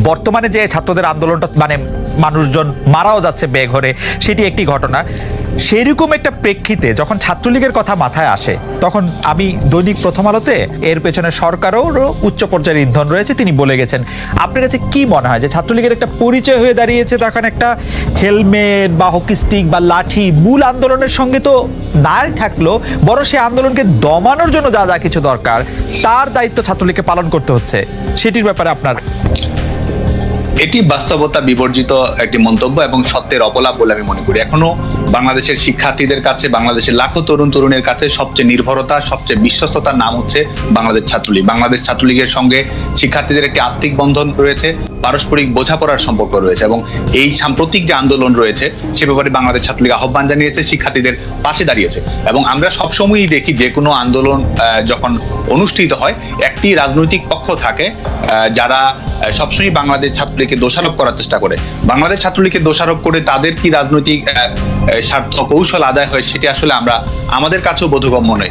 বর্তমানে যে ছাত্রদের আন্দোলনটা মানে মানুষজন মারাও যাচ্ছে বেঘরে, সেটি একটি ঘটনা। সেরকম একটা প্রেক্ষিতে যখন ছাত্রলীগের কথা মাথায় আসে, তখন আমি দৈনিক প্রথম আলোতে এর পেছনে সরকারও উচ্চ পর্যায়ের ইন্ধন রয়েছে তিনি বলে গেছেন। আপনার কাছে কি মনে হয় যে ছাত্রলীগের একটা পরিচয় হয়ে দাঁড়িয়েছে তখন একটা হেলমেট বা হকি স্টিক বা লাঠি মূল আন্দোলনের সঙ্গে তো নাই থাকলো, বড় সে আন্দোলনকে দমানোর জন্য যা যা কিছু দরকার তার দায়িত্ব ছাত্রলীগকে পালন করতে হচ্ছে, সেটির ব্যাপারে আপনার? এটি বাস্তবতা বিবর্জিত একটি মন্তব্য এবং সত্যের অপলাপ বলে আমি মনে করি। এখনো বাংলাদেশের শিক্ষার্থীদের কাছে, বাংলাদেশের লাখো তরুণ তরুণের কাছে সবচেয়ে নির্ভরতা, সবচেয়ে বিশ্বস্ততার নাম হচ্ছে বাংলাদেশ ছাত্রলীগ। বাংলাদেশ ছাত্রলীগের সঙ্গে শিক্ষার্থীদের একটি আত্মিক বন্ধন রয়েছে, পারস্পরিক বোঝাপড়ার সম্পর্ক রয়েছে এবং এই সাম্প্রতিক যে আন্দোলন রয়েছে সে ব্যাপারে বাংলাদেশ ছাত্রলীগ আহ্বান জানিয়েছে, শিক্ষার্থীদের পাশে দাঁড়িয়েছে। এবং আমরা সবসময়ই দেখি যে কোনো আন্দোলন যখন অনুষ্ঠিত হয় একটি রাজনৈতিক পক্ষ থাকে যারা সবসময় বাংলাদেশ ছাত্রলীগকে দোষারোপ করার চেষ্টা করে। বাংলাদেশ ছাত্রলীগকে দোষারোপ করে তাদের কি রাজনৈতিক স্বার্থ কৌশল আদায় হয় সেটি আসলে আমাদের কাছেও বোধগম্য নয়।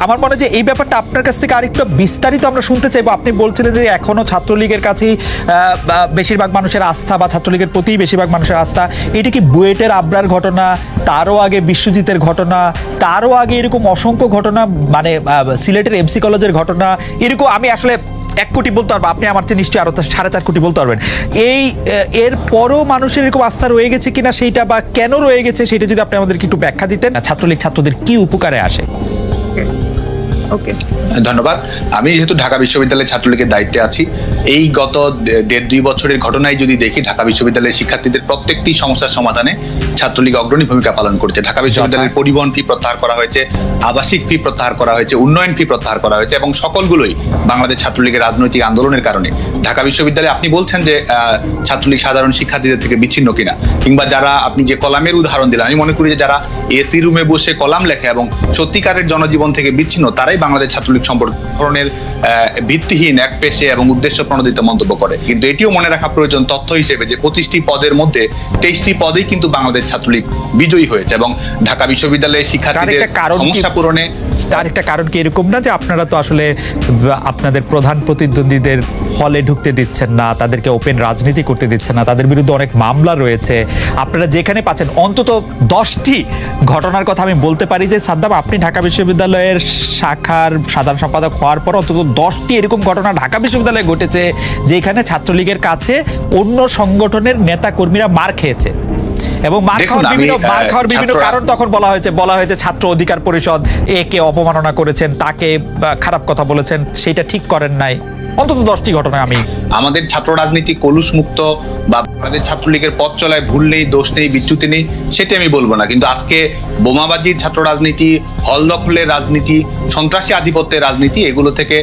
আমার মনে হয় যে এই ব্যাপারটা আপনার কাছ থেকে আরেকটু বিস্তারিত আমরা শুনতে চাইবো। আপনি বলছিলেন যে এখনো ছাত্রলীগের কাছেই বেশিরভাগ মানুষের আস্থা বা ছাত্রলীগের প্রতি বেশিরভাগ মানুষের আস্থা। এটা কি বুয়েটের আবরার ঘটনা, তারও আগে বিশ্বজিতের ঘটনা, তারও আগে এরকম অসংখ্য ঘটনা, মানে সিলেটের এমসি কলেজের ঘটনা, এরকম আমি আসলে 1 কোটি বলতে পারবো, আপনি আমার চেয়ে নিশ্চয়ই আরো 4.5 কোটি বলতে পারবেন। এর পরও মানুষের এরকম আস্থা রয়ে গেছে কিনা সেইটা, বা কেন রয়ে গেছে সেটা যদি আপনি আমাদেরকে একটু ব্যাখ্যা দিতেন। ছাত্রলীগ ছাত্রদের কি উপকারে আসে? ধন্যবাদ। আমি যেহেতু ঢাকা বিশ্ববিদ্যালয়ের ছাত্রলীগের দায়িত্বে আছি, এই গত 1.5-2 বছরের ঘটনায় যদি দেখি, ঢাকা বিশ্ববিদ্যালয়ের শিক্ষার্থীদের প্রত্যেকটি সমস্যার সমাধানে ছাত্রলীগ অগ্রণী ভূমিকা পালন করছে। ঢাকা বিশ্ববিদ্যালয়ের পরিবহন ফি প্রত্যাহার করা হয়েছে, আবাসিক ফি প্রত্যাহার করা হয়েছে, উন্নয়ন ফি প্রত্যাহার করা হয়েছে এবং সকলগুলোই বাংলাদেশ ছাত্রলীগের রাজনৈতিক আন্দোলনের কারণে। ঢাকা বিশ্ববিদ্যালয়ে আপনি বলছেন যে ছাত্রলীগ সাধারণ শিক্ষার্থীদের থেকে বিচ্ছিন্ন কিনা, কিংবা যারা আপনি যে কলামের উদাহরণ দিলেন, আমি মনে করি যে যারা এসি রুমে বসে কলাম লেখে এবং সত্যিকারের জনজীবন থেকে বিচ্ছিন্ন, তারাই বাংলাদেশ ছাত্রলীগ সম্পর্কে ধরনের ভিত্তিহীন, একপেশে এবং উদ্দেশ্য প্রণোদিত মন্তব্য করে। কিন্তু এটিও মনে রাখা প্রয়োজন তথ্য হিসেবে যে 25টি পদের মধ্যে 23টি পদেই কিন্তু বাংলাদেশ ছাত্রলীগ বিজয়ী হয়েছে এবং ঢাকা বিশ্ববিদ্যালয়ের শিক্ষার্থীদের সমস্যা পূরণে তার একটা কারণ কি এরকম না যে আপনারা তো আসলে আপনাদের প্রধান প্রতিদ্বন্দ্বীদের হলে ঢুকতে দিচ্ছেন না, তাদেরকে ওপেন রাজনীতি করতে দিচ্ছেন না, তাদের বিরুদ্ধে অনেক মামলা রয়েছে, আপনারা যেখানে পাচ্ছেন অন্তত 10টি ঘটনার কথা আমি বলতে পারি যে সাদ্দাম আপনি ঢাকা বিশ্ববিদ্যালয়ের শাখার সাধারণ সম্পাদক হওয়ার পর অন্তত 10টি এরকম ঘটনা ঢাকা বিশ্ববিদ্যালয়ে ঘটেছে যেখানে ছাত্রলীগের কাছে অন্য সংগঠনের নেতা কর্মীরা মার খেয়েছে এবং মার খাওয়ার বিভিন্ন কারণ তখন বলা হয়েছে ছাত্র অধিকার পরিষদ একে অপমাননা করেছেন, তাকে খারাপ কথা বলেছেন, সেটা ঠিক করেন নাই। অন্তত 10টি ঘটনা আমি আমাদের ছাত্র রাজনীতি কলুষ মুক্ত বা আমাদের ছাত্রলীগের পথ চলায় ভুল নেই, দোষ নেই, বিচ্যুতি নেই সেটি আমি বলবো না, কিন্তু আজকে বোমাবাজির ছাত্র রাজনীতি, হল দখলের রাজনীতি, সন্ত্রাসী আধিপত্যের রাজনীতি, এগুলো থেকে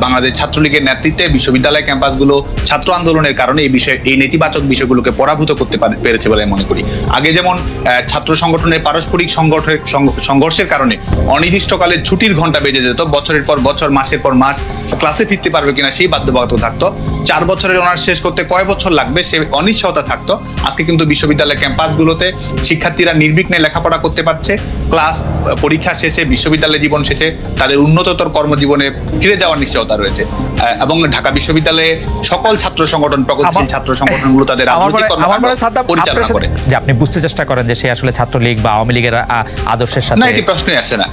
বাংলাদেশ ছাত্রলীগের নেতৃত্বে বিশ্ববিদ্যালয় ক্যাম্পাসগুলো ছাত্র আন্দোলনের কারণে এই নেতিবাচক বিষয়গুলোকে পরাভূত করতে পেরেছে বলে মনে করি। আগে যেমন ছাত্র সংগঠনের পারস্পরিক সংঘর্ষের কারণে অনির্দিষ্টকালের ছুটির ঘন্টা বেজে যেত, বছরের পর বছর, মাসের পর মাস ক্লাসে ফিরতে পারবে কিনা সেই বাধ্যবাধকতা থাকতো, 4 বছরের অনার্স শেষ করতে কয় বছর লাগবে সে অনিশ্চয়তা থাকতো। আজকে কিন্তু বিশ্ববিদ্যালয় ক্যাম্পাসগুলোতে শিক্ষার্থীরা নির্বিঘ্নে লেখাপড়া করতে পারছে, ক্লাস পরীক্ষা শেষে, বিশ্ববিদ্যালয় জীবন শেষে তাদের উন্নততর কর্মজীবনে ফিরে যাওয়ার নিশ্চয়তা রয়েছে। এবং ঢাকা বিশ্ববিদ্যালয়ে সকল ছাত্র সংগঠন, প্রগতিশীল ছাত্র সংগঠনগুলো তাদের রাজনৈতিক কর্মকাণ্ড পরিচালনা করে। যে আপনি বুঝতে চেষ্টা করেন যে সে আসলে ছাত্রলীগ বা আওয়ামী লীগের আদর্শের সাথে, না, এটি প্রশ্নই আসে না,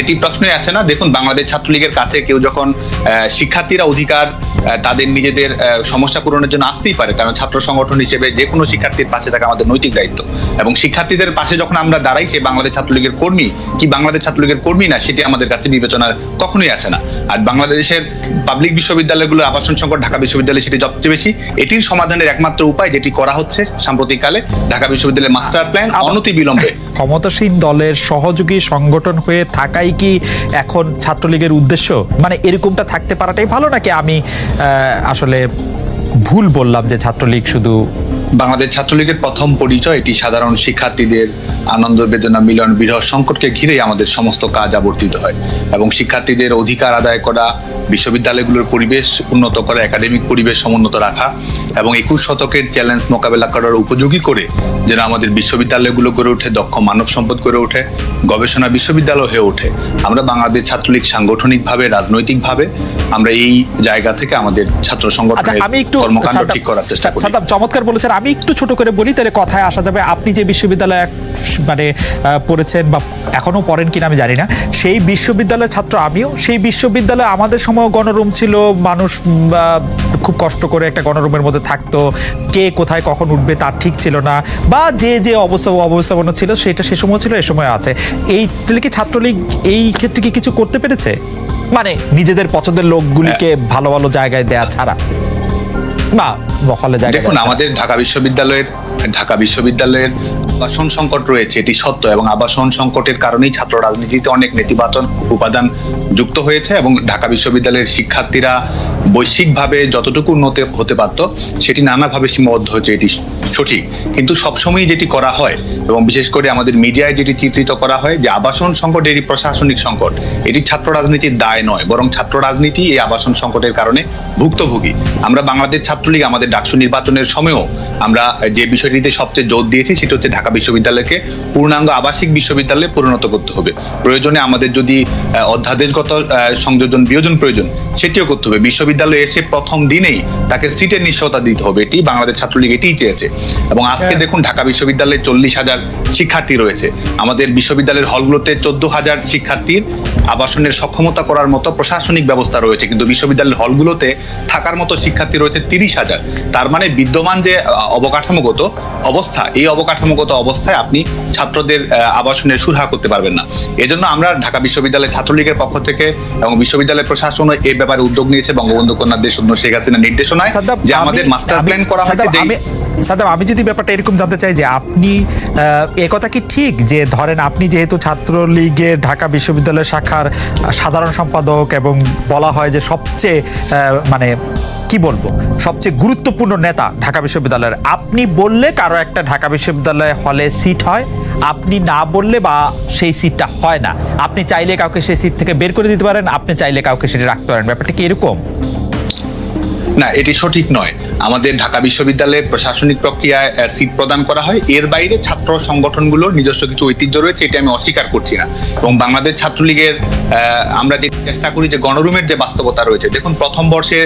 এটি প্রশ্নই আসে না। দেখুন, বাংলাদেশ ছাত্রলীগের কাছে কেউ যখন শিক্ষার্থীরা অধিকার তাদের নিজেদের সমস্যা পূরণের জন্য আসতেই পারে, কারণ ছাত্র সংগঠন হিসেবে যে কোনো শিক্ষার্থীর পাশে থাকা আমাদের নৈতিক দায়িত্ব, এবং শিক্ষার্থীদের পাশে যখন আমরা দাঁড়াই সে বাংলাদেশ ছাত্রলীগের কর্মী কি বাংলাদেশ ছাত্রলীগের কর্মী না সেটি আমাদের কাছে বিবেচনার কখনোই আসে না। আর বাংলাদেশের পাবলিক বিশ্ববিদ্যালয়গুলোর আবাসন সংকট ঢাকা বিশ্ববিদ্যালয়ে সেটি সবচেয়ে বেশি। এটির সমাধানের একমাত্র উপায় যেটি করা হচ্ছে সাম্প্রতিককালে, ঢাকা বিশ্ববিদ্যালয়ের মাস্টার প্ল্যান অনতি বিলম্বে। ক্ষমতাসীন দলের সহযোগী সংগঠন হয়ে থাকাই কি এখন ছাত্রলীগের উদ্দেশ্য? মানে এরকমটা থাকতে পারাটাই ভালো, নাকি আমি আসলে ভুল বললাম যে ছাত্রলীগ শুধু? বাংলাদেশ ছাত্রলীগের প্রথম পরিচয় এটি সাধারণ শিক্ষার্থীদের আনন্দ, বেদনা, মিলন, বিরহ, সংকটকে ঘিরেই আমাদের সমস্ত কাজ আবর্তিত হয় এবং শিক্ষার্থীদের অধিকার আদায় করা, বিশ্ববিদ্যালয়গুলোর পরিবেশ উন্নত করা, একাডেমিক পরিবেশ সমুন্নত রাখা এবং 21 শতকের চ্যালেঞ্জ মোকাবেলা করার উপযোগী করে যেন আমাদের বিশ্ববিদ্যালয়গুলো গড়ে ওঠে, দক্ষ মানব সম্পদ গড়ে ওঠে, গবেষণা বিশ্ববিদ্যালয় হয়ে ওঠে। আমরা বাংলাদেশ ছাত্রলীগ সাংগঠনিকভাবে, রাজনৈতিকভাবে আমরা এই জায়গা থেকে আমাদের ছাত্র সংগঠনের কর্মকাণ্ড ঠিক করার চেষ্টা করি। সাদ্দাম চমৎকার বলেছেন। আমি একটু ছোট করে বলি, তাহলে কথায় আসা যাবে। আপনি যে বিশ্ববিদ্যালয়ে মানে পড়েছেন বা এখনো পড়েন কিনা আমি জানি না, সেই বিশ্ববিদ্যালয়ের ছাত্র আমিও। সেই বিশ্ববিদ্যালয়ে আমাদের সময় গণরুম ছিল, মানুষ খুব কষ্ট করে একটা গণরুমের মধ্যে থাকতো, কে কোথায় কখন উঠবে তার ঠিক ছিল না, বা যে যে অবস্থাপনা ছিল সেটা সে সময় ছিল, এ সময় আছে। এই তাহলে কি ছাত্রলীগ এই ক্ষেত্রে কি কিছু করতে পেরেছে, মানে নিজেদের পছন্দের লোকগুলিকে ভালো ভালো জায়গায় দেয়া ছাড়া? না, দেখুন, আমাদের ঢাকা বিশ্ববিদ্যালয়ের আবাসন সংকট রয়েছে, এটি সত্য, এবং আবাসন সংকটের কারণেই ছাত্র রাজনীতিতে অনেক নেতিবাচক উপাদান যুক্ত হয়েছে, এবং ঢাকা বিশ্ববিদ্যালয়ের শিক্ষার্থীরা বৈশ্বিকভাবে যতটুকু উন্নত হতে পারত সেটি নানাভাবে সীমাবদ্ধ হয়েছে, এটি সঠিক। কিন্তু সবসময় যেটি করা হয়, এবং বিশেষ করে আমাদের মিডিয়ায় যেটি চিত্রিত করা হয়, যে আবাসন সংকট এটি প্রশাসনিক সংকট, এটি ছাত্র রাজনীতির দায় নয়, বরং ছাত্র রাজনীতি এই আবাসন সংকটের কারণে ভুক্তভোগী। আমরা বাংলাদেশ ছাত্রলীগ আমাদের ডাকসু নির্বাচনের সময়ও আমরা যে বিষয়টিতে সবচেয়ে জোর দিয়েছি সেটা হচ্ছে ঢাকা বিশ্ববিদ্যালয়কে পূর্ণাঙ্গ আবাসিক বিশ্ববিদ্যালয়ে পরিণত করতে হবে। প্রয়োজনে আমাদের যদি অধ্যাদেশগত সংযোজন বিয়োজন প্রয়োজন সেটিও করতে হবে। বিশ্ববিদ্যালয়ে এসে প্রথম দিনেই তাকে সিটের নিশ্চয়তা দিতে হবে, এটি বাংলাদেশ ছাত্রলীগ এটিই চেয়েছে। এবং আজকে দেখুন, ঢাকা বিশ্ববিদ্যালয়ে 40,000 শিক্ষার্থী রয়েছে, আমাদের বিশ্ববিদ্যালয়ের হলগুলোতে 14,000 শিক্ষার্থীর আবাসনের সক্ষমতা করার মতো প্রশাসনিক ব্যবস্থা রয়েছে, কিন্তু বিশ্ববিদ্যালয়ের হলগুলোতে থাকার মতো শিক্ষার্থী রয়েছে 30,000। তার মানে বিদ্যমান যে অবকাঠামোগত অবস্থা, এই অবকাঠামোগত অবস্থায় আপনি ছাত্রদের আবাসনের সুরাহা করতে পারবেন না। এজন্য আমরা ঢাকা বিশ্ববিদ্যালয় ছাত্রলীগের পক্ষ থেকে এবং বিশ্ববিদ্যালয় প্রশাসন এই ব্যাপারে উদ্যোগ নিয়েছে বঙ্গবন্ধু কন্যা দেশরত্ন শেখ হাসিনার নির্দেশনায়, যে আমাদের মাস্টার প্ল্যান করা হয়েছে। সাদ্দাম, আমি যদি ব্যাপারটা এরকম জানতে চাই যে আপনি একথা কি ঠিক যে ধরেন আপনি যেহেতু ছাত্রলীগের ঢাকা বিশ্ববিদ্যালয় শাখার সাধারণ সম্পাদক এবং বলা হয় যে সবচেয়ে মানে কি বলবো সবচেয়ে গুরুত্বপূর্ণ নেতা ঢাকা বিশ্ববিদ্যালয়ের, আপনি বললে কারো একটা ঢাকা বিশ্ববিদ্যালয় হলে সিট হয়, আপনি না বললে বা সেই সিটটা হয় না, আপনি চাইলে কাউকে সেই সিট থেকে বের করে দিতে পারেন, আপনি চাইলে কাউকে সেটা রাখতে পারেন, ব্যাপারটা কি এরকম? না, এটি সঠিক নয়। আমাদের ঢাকা বিশ্ববিদ্যালয়ের প্রশাসনিক প্রক্রিয়ায় সিট প্রদান করা হয়, এর বাইরে ছাত্র সংগঠনগুলোর নিজস্ব কিছু ঐতিহ্য রয়েছে, এটা আমি অস্বীকার করছি না। এবং বাংলাদেশ ছাত্রলীগের আমরা যে চেষ্টা করি যে গণরুমের যে বাস্তবতা রয়েছে, দেখুন প্রথম বর্ষে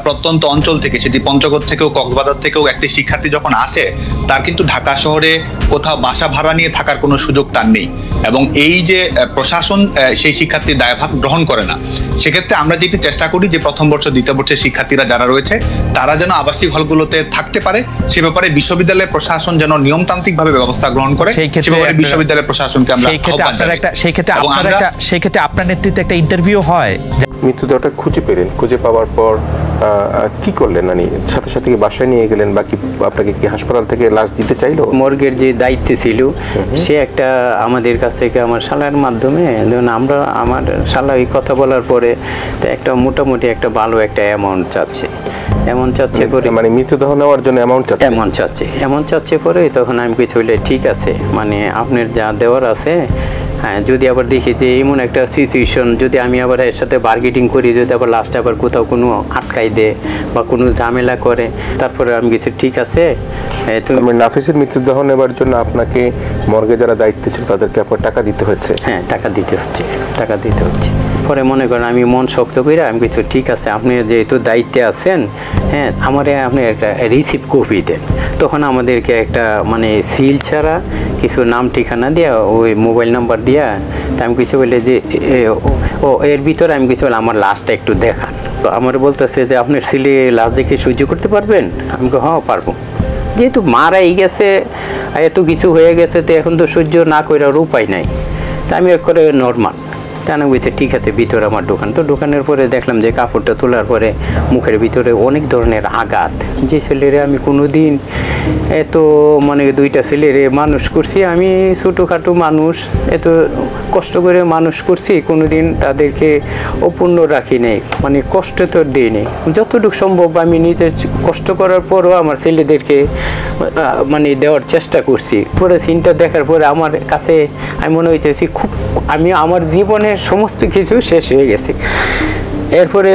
প্রত্যন্ত অঞ্চল থেকে, সেটি পঞ্চগড় থেকেও কক্সবাজার থেকেও একটি শিক্ষার্থী যখন আসে, তার কিন্তু ঢাকা শহরে কোথাও বাসা ভাড়া নিয়ে থাকার কোনো সুযোগ তার নেই, এবং এই যে প্রশাসন সেই শিক্ষার্থীর দায়ভার গ্রহণ করে না। সেক্ষেত্রে আমরা যেটি চেষ্টা করি যে প্রথম বর্ষ দ্বিতীয় বর্ষের শিক্ষার্থীরা যারা রয়েছে তারা যেন আবাসিক হলগুলোতে থাকতে পারে, সে ব্যাপারে বিশ্ববিদ্যালয়ের প্রশাসন যেন নিয়মতান্ত্রিকভাবে ব্যবস্থা গ্রহণ করে, সেই ক্ষেত্রে বিশ্ববিদ্যালয়ের প্রশাসনকে আমরা সেই ক্ষেত্রে আপনার নেতৃত্বে একটা ইন্টারভিউ হয়। মৃতদেহটা খুঁজে পেলেন, খুঁজে পাওয়ার পর কি করলেন? মানে সাথে সাথে কি বাসায় নিয়ে গেলেন, বা কি আপনাকে কি হাসপাতাল থেকে লাশ দিতে চাইলো? মর্গের যে দায়িত্ব ছিল সে একটা আমাদের কাছ থেকে আমার শালার মাধ্যমে, ধরুন আমরা আমার শালা এই কথা বলার পরে একটা মোটামুটি একটা ভালো একটা অ্যামাউন্ট চাচ্ছে, এমন চাচ্ছে পরে মানে মৃতদেহ নেওয়ার জন্য অ্যামাউন্ট চাচ্ছে পরে তখন আমি কিছু হইলে ঠিক আছে, মানে আপনার যা দেওয়ার আছে, হ্যাঁ যদি আবার দেখি যে এমন একটা সিচুয়েশন, যদি আমি আবার এর সাথে বার্গেটিং করি, যদি আবার লাস্টে আবার কোথাও কোনো আটকাই দেয় বা কোনো ঝামেলা করে, তারপরে আমি কিছু ঠিক আছে। তুমি নাফিসের মৃতদেহ নেবার জন্য আপনাকে মর্গে যারা দায়িত্ব ছিল তাদেরকে আপনার টাকা দিতে হচ্ছে? হ্যাঁ, টাকা দিতে হচ্ছে। পরে মনে করেন আমি মন শক্ত করে আমি কিছু ঠিক আছে, আপনি যেহেতু দায়িত্বে আছেন, হ্যাঁ আমার আপনি একটা রিসিপ্ট কপি দেন। তখন আমাদেরকে একটা মানে সিল ছাড়া কিছু নাম ঠিকানা দিয়া, ওই মোবাইল নাম্বার দিয়া, তা আমি কিছু বলে যে ও এর ভিতরে আমি কিছু বলে আমার লাশটা একটু দেখান। তো আমার বলতেছে যে আপনার ছেলে লাশ দেখে সহ্য করতে পারবেন? আমি হ্যাঁ পারবো, যেহেতু মারাই গেছে, এত কিছু হয়ে গেছে, তো এখন তো সহ্য না করার উপায় নাই। তা আমি এক করে নর্মাল জানা বুঝতে ঠিক আছে, ভিতরে আমার দোকান। তো দোকানের পরে দেখলাম যে কাপড়টা তোলার পরে মুখের ভিতরে অনেক ধরনের আঘাত, যে ছেলেরে আমি কোনো দিন এত মানে দুইটা ছেলেরে মানুষ করছি, আমি ছোটোখাটো মানুষ, এত কষ্ট করে মানুষ করছি, কোনো দিন তাদেরকে অপূর্ণ রাখি নেই, মানে কষ্ট তো দিই নেই। যতটুকু সম্ভব আমি নিজের কষ্ট করার পরও আমার ছেলেদেরকে মানে দেওয়ার চেষ্টা করছি। পরে সিনটা দেখার পরে আমার কাছে আমি মনে হইতেছি খুব, আমি আমার জীবনের সমস্ত কিছু শেষ হয়ে গেছে। এরপরে